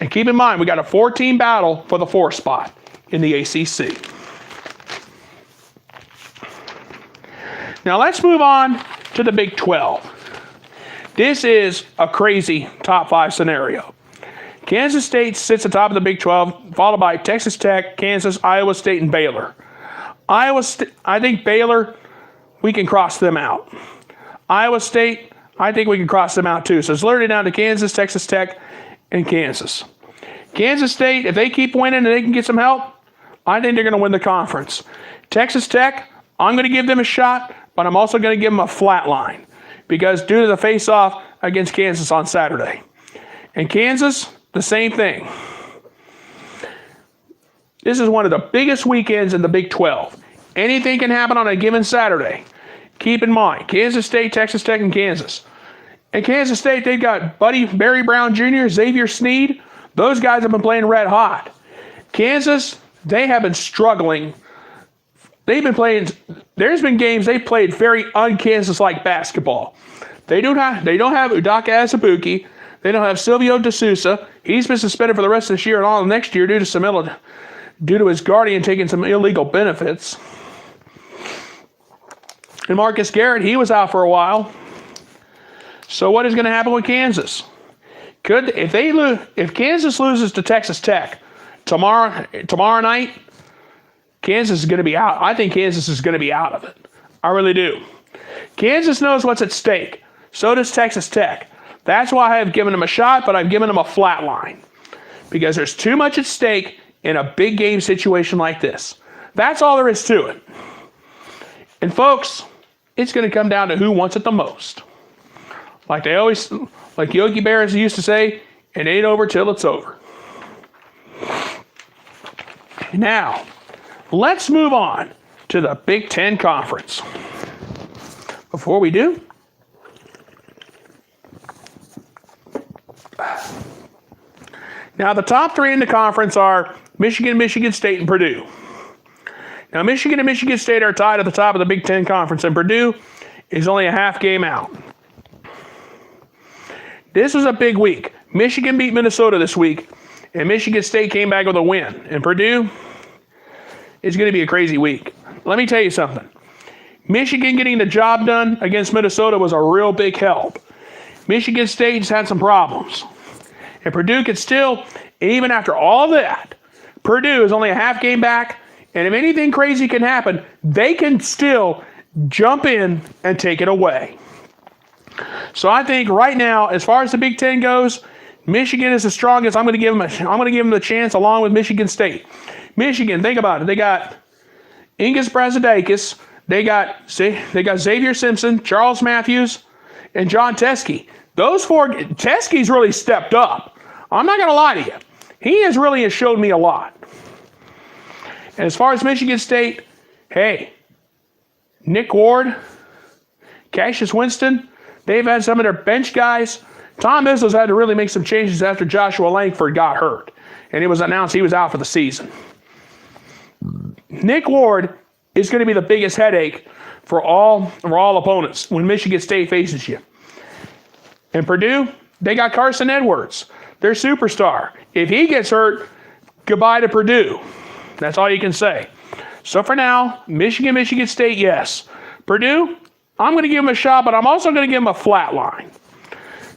Speaker 1: And keep in mind, we got a 4-team battle for the 4th spot in the ACC. Now let's move on to the Big 12. This is a crazy top 5 scenario. Kansas State sits atop of the Big 12, followed by Texas Tech, Kansas, Iowa State, and Baylor. I think Baylor, we can cross them out. Iowa State, I think we can cross them out too. So it's literally down to Kansas, Texas Tech, and Kansas. Kansas State, if they keep winning and they can get some help, I think they're going to win the conference. Texas Tech, I'm going to give them a shot, but I'm also going to give them a flat line because due to the face-off against Kansas on Saturday. And Kansas, the same thing. This is one of the biggest weekends in the Big 12. Anything can happen on a given Saturday. Keep in mind, Kansas State, Texas Tech, and Kansas. And Kansas State, they've got Barry Brown Jr., Xavier Sneed. Those guys have been playing red hot. Kansas, they have been struggling. They've been playing, there's been games they played very un-Kansas-like basketball. They don't have Udaka Azubuike. They don't have Silvio De Sousa. He's been suspended for the rest of this year and all of next year due to his guardian taking some illegal benefits. And Marcus Garrett, he was out for a while. So what is going to happen with Kansas? If Kansas loses to Texas Tech tomorrow night, Kansas is going to be out. I think Kansas is going to be out of it. I really do. Kansas knows what's at stake. So does Texas Tech. That's why I have given them a shot, but I've given them a flat line. Because there's too much at stake in a big game situation like this. That's all there is to it. And folks, it's going to come down to who wants it the most. Like Yogi Berra used to say, it ain't over till it's over. Now, let's move on to the Big Ten Conference. Before we do, now the top 3 in the conference are Michigan, Michigan State, and Purdue. Now, Michigan and Michigan State are tied at the top of the Big Ten Conference, and Purdue is only a half game out. This was a big week. Michigan beat Minnesota this week, and Michigan State came back with a win. And Purdue is going to be a crazy week. Let me tell you something. Michigan getting the job done against Minnesota was a real big help. Michigan State's had some problems. And Purdue could still, even after all that, Purdue is only a half game back, and if anything crazy can happen, they can still jump in and take it away. So I think right now, as far as the Big Ten goes, Michigan is the strongest. I'm going to give them the chance along with Michigan State. Michigan, think about it. They got Ingus Brazdeikis. They got Xavier Simpson, Charles Matthews, and John Teske. Those four, Teske's really stepped up. I'm not going to lie to you. He has really showed me a lot. And as far as Michigan State, hey, Nick Ward, Cassius Winston, they've had some of their bench guys. Tom Izzo's had to really make some changes after Joshua Langford got hurt, and it was announced he was out for the season. Nick Ward is going to be the biggest headache for all opponents when Michigan State faces you. And Purdue, they got Carson Edwards, their superstar. If he gets hurt, goodbye to Purdue. That's all you can say. So for now, Michigan, Michigan State, yes. Purdue, I'm going to give them a shot, but I'm also going to give them a flat line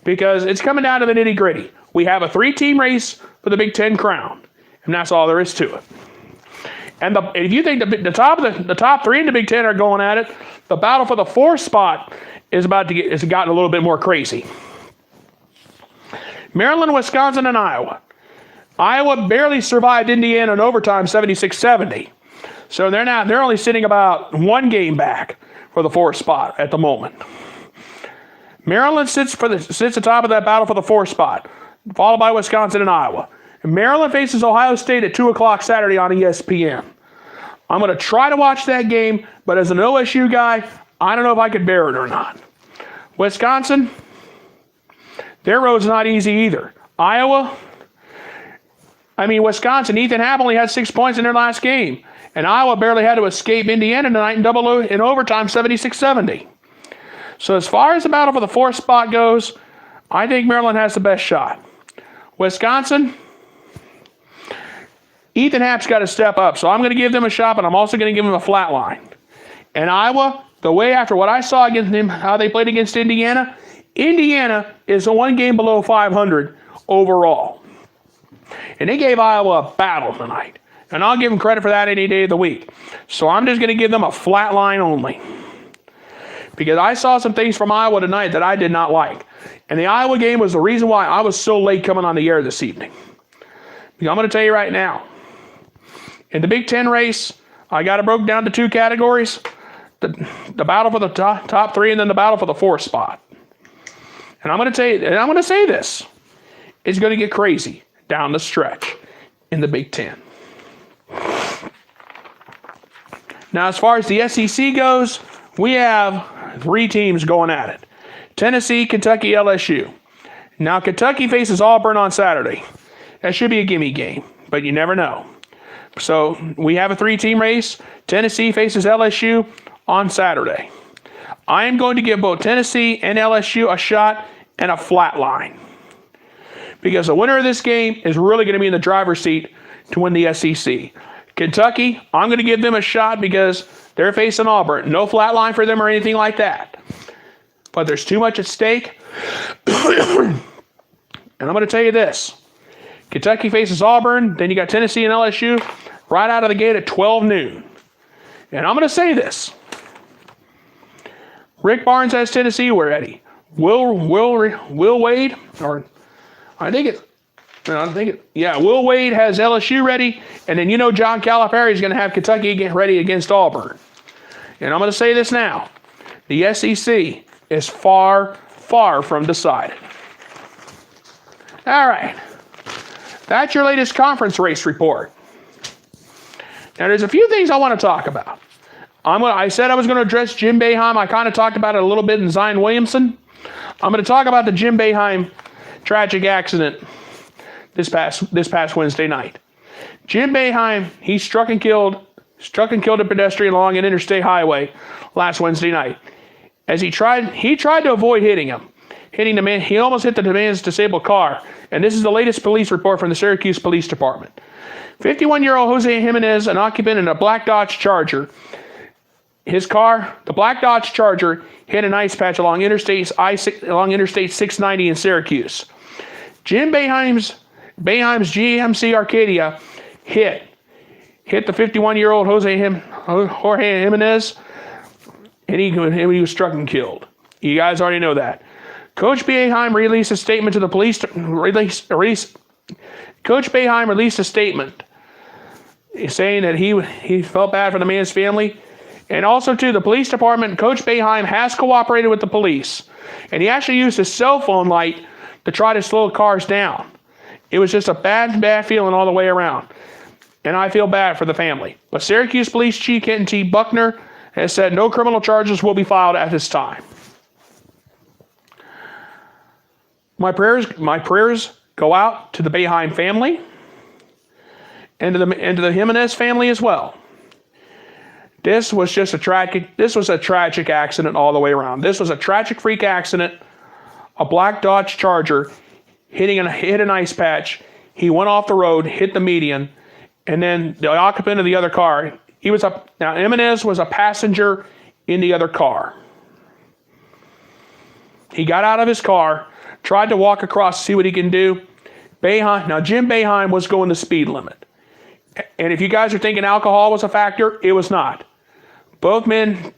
Speaker 1: because it's coming down to the nitty-gritty. We have a 3-team race for the Big Ten crown, and that's all there is to it. And if you think the top three in the Big Ten are going at it, the battle for the 4th spot has gotten a little bit more crazy. Maryland, Wisconsin, and Iowa. Iowa barely survived Indiana in overtime, 76-70. So they're only sitting about 1 game back for the 4th spot at the moment. Maryland sits atop of that battle for the 4th spot, followed by Wisconsin and Iowa. And Maryland faces Ohio State at 2 o'clock Saturday on ESPN. I'm going to try to watch that game, but as an OSU guy, I don't know if I could bear it or not. Wisconsin, their road's not easy either. Wisconsin, Ethan Happ only had 6 points in their last game. And Iowa barely had to escape Indiana tonight in overtime, 76-70. So as far as the battle for the 4th spot goes, I think Maryland has the best shot. Wisconsin, Ethan Happ's got to step up. So I'm going to give them a shot, but I'm also going to give them a flat line. And Iowa, after what I saw against them, how they played against Indiana is 1 game below 500 overall. And they gave Iowa a battle tonight. And I'll give them credit for that any day of the week. So I'm just going to give them a flat line only. Because I saw some things from Iowa tonight that I did not like. And the Iowa game was the reason why I was so late coming on the air this evening. Because I'm going to tell you right now. In the Big Ten race, I got it broke down to 2 categories. The battle for the top 3 and then the battle for the 4th spot. And I'm going to tell you, and I'm going to say this. It's going to get crazy down the stretch in the Big Ten. Now, as far as the SEC goes, we have 3 teams going at it. Tennessee, Kentucky, LSU. Now, Kentucky faces Auburn on Saturday. That should be a gimme game, but you never know. So, we have a 3-team race. Tennessee faces LSU on Saturday. I am going to give both Tennessee and LSU a shot and a flat line. Because the winner of this game is really going to be in the driver's seat to win the SEC. Kentucky, I'm going to give them a shot because they're facing Auburn. No flat line for them or anything like that. But there's too much at stake. And I'm going to tell you this. Kentucky faces Auburn. Then you got Tennessee and LSU right out of the gate at 12 noon. And I'm going to say this. Rick Barnes has Tennessee ready. Will Wade, or Will Wade has LSU ready, and then John Calipari is going to have Kentucky ready against Auburn. And I'm going to say this now. The SEC is far, far from decided. All right. That's your latest conference race report. Now, there's a few things I want to talk about. I said I was going to address Jim Beoheim. I kind of talked about it a little bit in Zion Williamson. I'm going to talk about the Jim Beoheim tragic accident this past Wednesday night. Jim Beoheim, he struck and killed a pedestrian along an interstate highway last Wednesday night. As he tried to avoid hitting him. Hitting the man, he almost hit the man's disabled car. And this is the latest police report from the Syracuse Police Department. 51-year-old Jose Jimenez, an occupant in a black Dodge Charger. His car, the black Dodge Charger, hit an ice patch along Interstate 690 in Syracuse. Jim Beoheim's GMC Arcadia hit the 51-year-old Jorge Jimenez, and he was struck and killed. You guys already know that. Coach Beoheim released a statement to the police. Coach Beoheim released a statement saying that he felt bad for the man's family. And also, too, the police department, Coach Beoheim has cooperated with the police. And he actually used his cell phone light to try to slow cars down. It was just a bad feeling all the way around. And I feel bad for the family. But Syracuse Police Chief Kenton T. Buckner has said no criminal charges will be filed at this time. My prayers go out to the Beoheim family and to the Jimenez family as well. This was a tragic accident all the way around. This was a tragic freak accident. A black Dodge Charger hit an ice patch. He went off the road, hit the median, and then the occupant of the other car, now Jimenez was a passenger in the other car. He got out of his car, tried to walk across to see what he can do. Jim Beoheim was going the speed limit. And if you guys are thinking alcohol was a factor, it was not. Both men,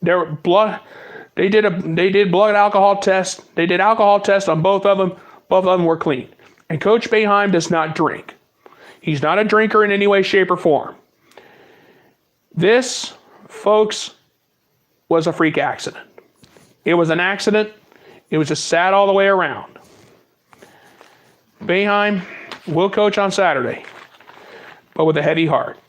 Speaker 1: they did blood alcohol test. They did alcohol tests on both of them. Both of them were clean. And Coach Beoheim does not drink. He's not a drinker in any way, shape, or form. This, folks, was a freak accident. It was an accident. It was just sad all the way around. Beoheim will coach on Saturday, but with a heavy heart.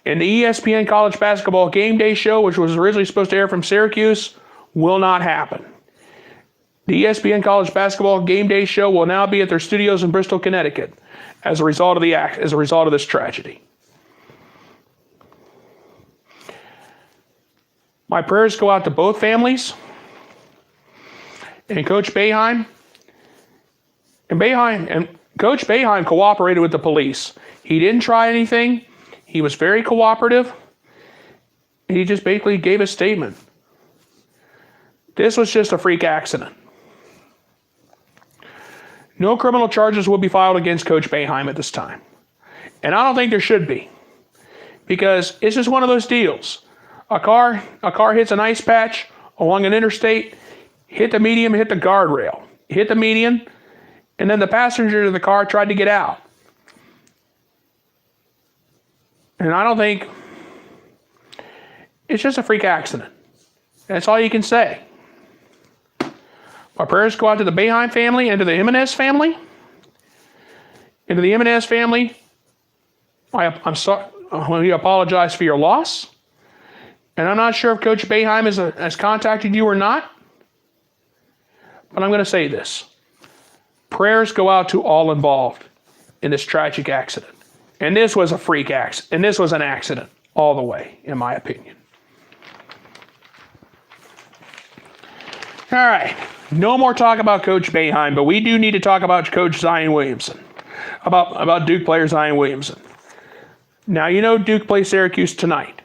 Speaker 1: And the ESPN College Basketball Game Day Show, which was originally supposed to air from Syracuse, will not happen. The ESPN College Basketball Game Day Show will now be at their studios in Bristol, Connecticut, as a result of this tragedy. My prayers go out to both families and Coach Beoheim. And Coach Beoheim cooperated with the police. He didn't try anything. He was very cooperative. He just basically gave a statement. This was just a freak accident. No criminal charges will be filed against Coach Beoheim at this time. And I don't think there should be. Because it's just one of those deals. A car hits an ice patch along an interstate, hit the median, hit the guardrail, hit the median, and then the passenger of the car tried to get out. And I don't think, it's just a freak accident. That's all you can say. My prayers go out to the Beoheim family and to the Jimenez family. And to the Jimenez family, I'm sorry, we apologize for your loss. And I'm not sure if Coach Beoheim has contacted you or not. But I'm going to say this. Prayers go out to all involved in this tragic accident. And this was a freak accident. And this was an accident all the way, in my opinion. All right. No more talk about Coach Beoheim, but we do need to talk about Coach Zion Williamson. About Duke player Zion Williamson. Now, you know Duke plays Syracuse tonight.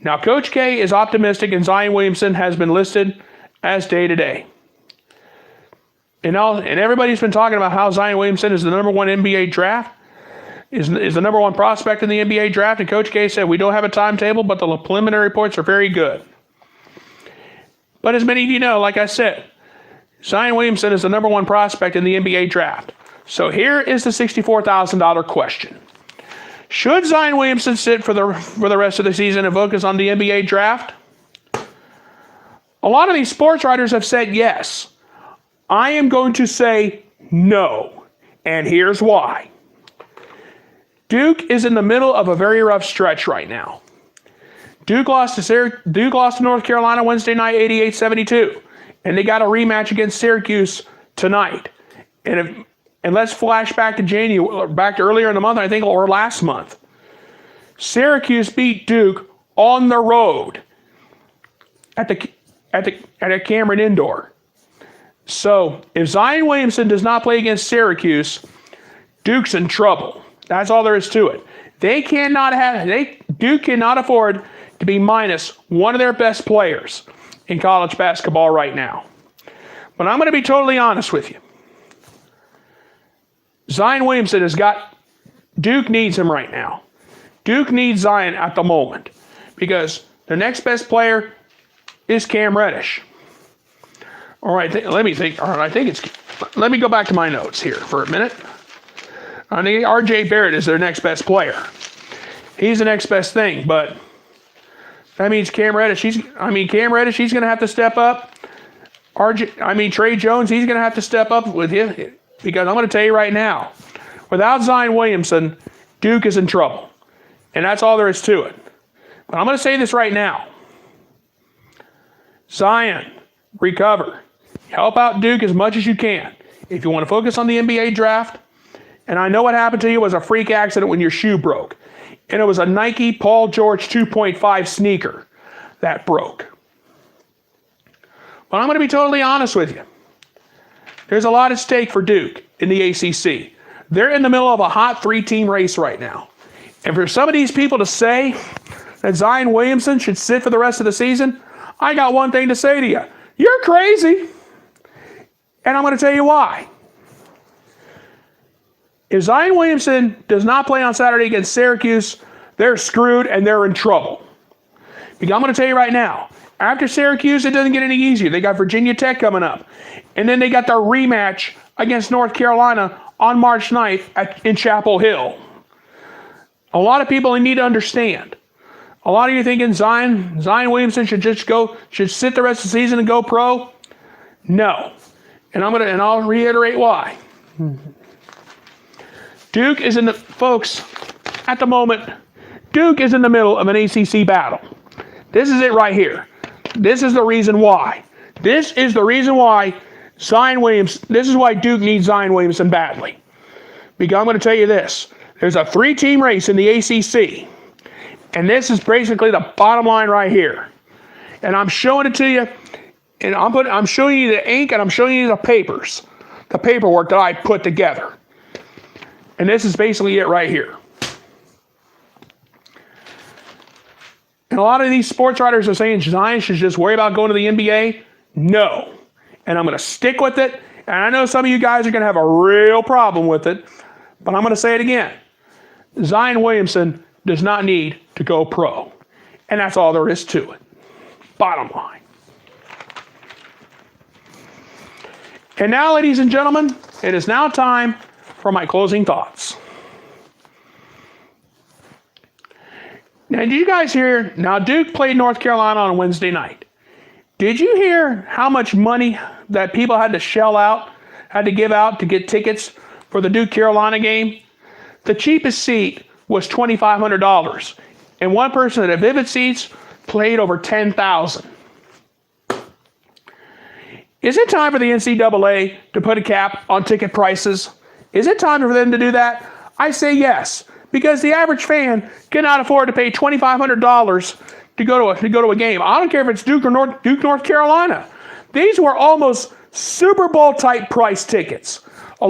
Speaker 1: Now, Coach K is optimistic, and Zion Williamson has been listed as day-to-day. And everybody's been talking about how Zion Williamson is the number one NBA draft, is the number one prospect in the NBA draft, and Coach K said, we don't have a timetable, but the preliminary reports are very good. But as many of you know, like I said, Zion Williamson is the number one prospect in the NBA draft. So here is the $64,000 question. Should Zion Williamson sit for the rest of the season and focus on the NBA draft? A lot of these sports writers have said yes. I am going to say no, and here's why. Duke is in the middle of a very rough stretch right now. Duke lost to North Carolina Wednesday night 88-72, and they got a rematch against Syracuse tonight. And And let's flash back to back to earlier in the month, I think, or last month. Syracuse beat Duke on the road at Cameron Indoor. So if Zion Williamson does not play against Syracuse, Duke's in trouble. That's all there is to it. Duke cannot afford to be minus one of their best players in college basketball right now. But I'm going to be totally honest with you. Zion Williamson Duke needs him right now. Duke needs Zion at the moment because their next best player is Cam Reddish. All right, let me think. All right, let me go back to my notes here for a minute. I think R.J. Barrett is their next best player. He's the next best thing, but that means Cam Reddish. Cam Reddish, he's going to have to step up. Trey Jones, he's going to have to step up with him because I'm going to tell you right now, without Zion Williamson, Duke is in trouble, and that's all there is to it. But I'm going to say this right now. Zion, recover. Help out Duke as much as you can. If you want to focus on the NBA draft, and I know what happened to you was a freak accident when your shoe broke. And it was a Nike Paul George 2.5 sneaker that broke. But I'm going to be totally honest with you. There's a lot at stake for Duke in the ACC. They're in the middle of a hot 3-team race right now. And for some of these people to say that Zion Williamson should sit for the rest of the season, I got one thing to say to you. You're crazy. And I'm going to tell you why. If Zion Williamson does not play on Saturday against Syracuse, they're screwed and they're in trouble. Because I'm going to tell you right now, after Syracuse, it doesn't get any easier. They got Virginia Tech coming up. And then they got their rematch against North Carolina on March 9th in Chapel Hill. A lot of people need to understand. A lot of you thinking Zion Williamson should sit the rest of the season and go pro? No. And I'll reiterate why. Duke is at the moment, Duke is in the middle of an ACC battle. This is it right here. This is the reason why. This is the reason why this is why Duke needs Zion Williamson badly. Because I'm going to tell you this. There's a 3-team race in the ACC. And this is basically the bottom line right here. And I'm showing it to you. And I'm showing you the ink and I'm showing you the paperwork that I put together. And this is basically it right here. And a lot of these sports writers are saying Zion should just worry about going to the NBA. No. And I'm going to stick with it. And I know some of you guys are going to have a real problem with it. But I'm going to say it again. Zion Williamson does not need to go pro. And that's all there is to it. Bottom line. And now, ladies and gentlemen, it is now time for my closing thoughts. Now, did you guys hear? Now, Duke played North Carolina on Wednesday night. Did you hear how much money that people had to give out to get tickets for the Duke-Carolina game? The cheapest seat was $2,500. And one person at Vivid Seats paid over $10,000. Is it time for the NCAA to put a cap on ticket prices? Is it time for them to do that? I say yes, because the average fan cannot afford to pay $2,500 to go to a game. I don't care if it's Duke or North Carolina. These were almost Super Bowl type price tickets.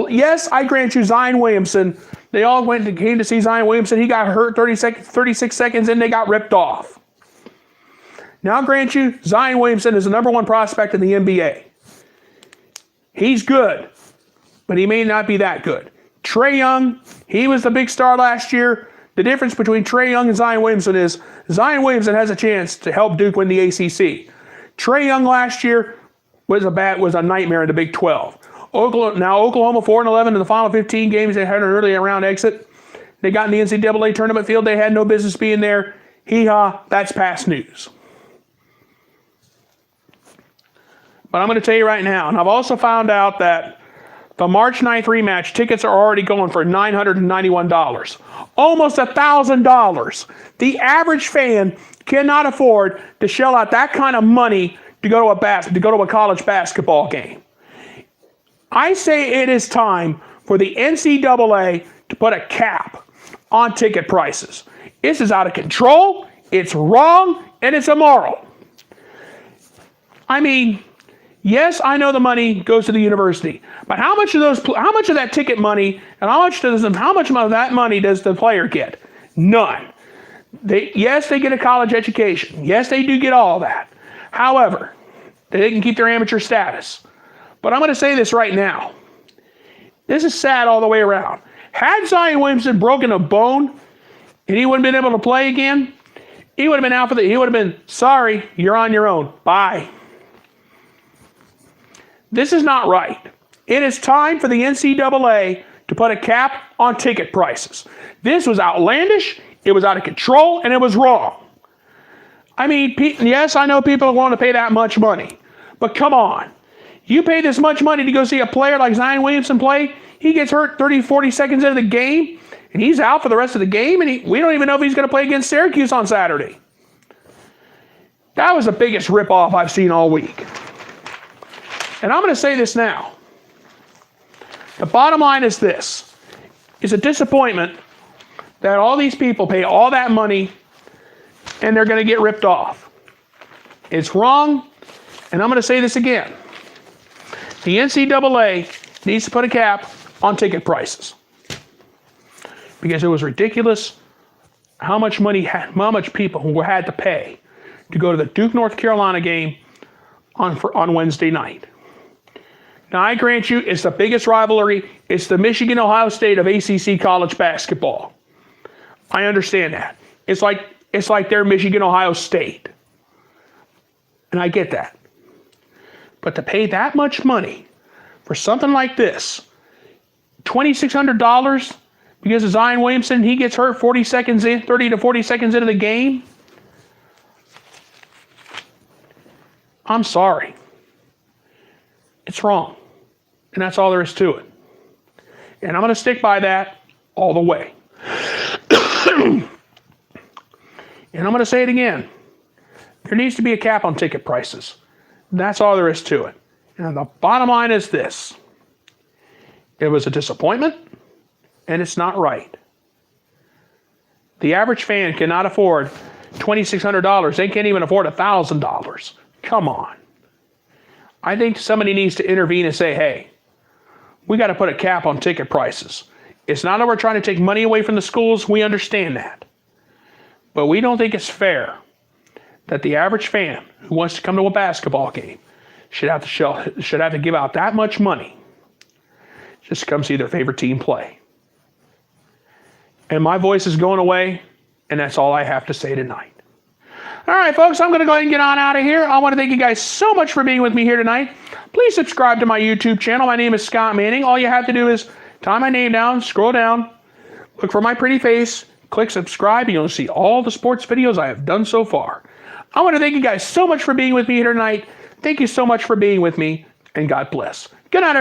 Speaker 1: Yes, I grant you Zion Williamson. They all came to see Zion Williamson. He got hurt 36 seconds in, they got ripped off. Now, I'll grant you, Zion Williamson is the number one prospect in the NBA. He's good, but he may not be that good. Trae Young, he was the big star last year. The difference between Trae Young and Zion Williamson is Zion Williamson has a chance to help Duke win the ACC. Trae Young last year was a nightmare in the Big 12. Oklahoma 4-11 in the final 15 games. They had an early round exit. They got in the NCAA tournament field. They had no business being there. Hee-haw, that's past news. But I'm going to tell you right now, and I've also found out that the March 9th rematch tickets are already going for $991. Almost $1,000. The average fan cannot afford to shell out that kind of money to go to a college basketball game. I say it is time for the NCAA to put a cap on ticket prices. This is out of control, it's wrong, and it's immoral. I mean, yes, I know the money goes to the university, but how much of that ticket money and how much of that money does the player get? None. Yes, they get a college education. Yes, they do get all that. However, they can keep their amateur status. But I'm going to say this right now. This is sad all the way around. Had Zion Williamson broken a bone and he wouldn't have been able to play again, he would have been out for he would have been, sorry, you're on your own. Bye. This is not right. It is time for the NCAA to put a cap on ticket prices. This was outlandish, it was out of control, and it was wrong. I mean, yes, I know people want to pay that much money, but come on. You pay this much money to go see a player like Zion Williamson play, he gets hurt 30, 40 seconds into the game, and he's out for the rest of the game, and we don't even know if he's going to play against Syracuse on Saturday. That was the biggest ripoff I've seen all week. And I'm going to say this now. The bottom line is this. It's a disappointment that all these people pay all that money and they're going to get ripped off. It's wrong, and I'm going to say this again. The NCAA needs to put a cap on ticket prices because it was ridiculous how much people had to pay to go to the Duke, North Carolina game on Wednesday night. Now, I grant you, it's the biggest rivalry. It's the Michigan-Ohio State of ACC college basketball. I understand that. It's like their Michigan-Ohio State. And I get that. But to pay that much money for something like this, $2,600 because of Zion Williamson, he gets hurt 30 to 40 seconds into the game, I'm sorry. It's wrong. And that's all there is to it. And I'm going to stick by that all the way. And I'm going to say it again. There needs to be a cap on ticket prices. That's all there is to it. And the bottom line is this. It was a disappointment, and it's not right. The average fan cannot afford $2,600. They can't even afford $1,000. Come on. I think somebody needs to intervene and say, hey, we got to put a cap on ticket prices. It's not that we're trying to take money away from the schools. We understand that. But we don't think it's fair that the average fan who wants to come to a basketball game should have to give out that much money just to come see their favorite team play. And my voice is going away, and that's all I have to say tonight. All right, folks, I'm going to go ahead and get on out of here. I want to thank you guys so much for being with me here tonight. Please subscribe to my YouTube channel. My name is Scott Manning. All you have to do is type my name down, scroll down, look for my pretty face, click subscribe, and you'll see all the sports videos I have done so far. I want to thank you guys so much for being with me here tonight. Thank you so much for being with me, and God bless. Good night, everybody.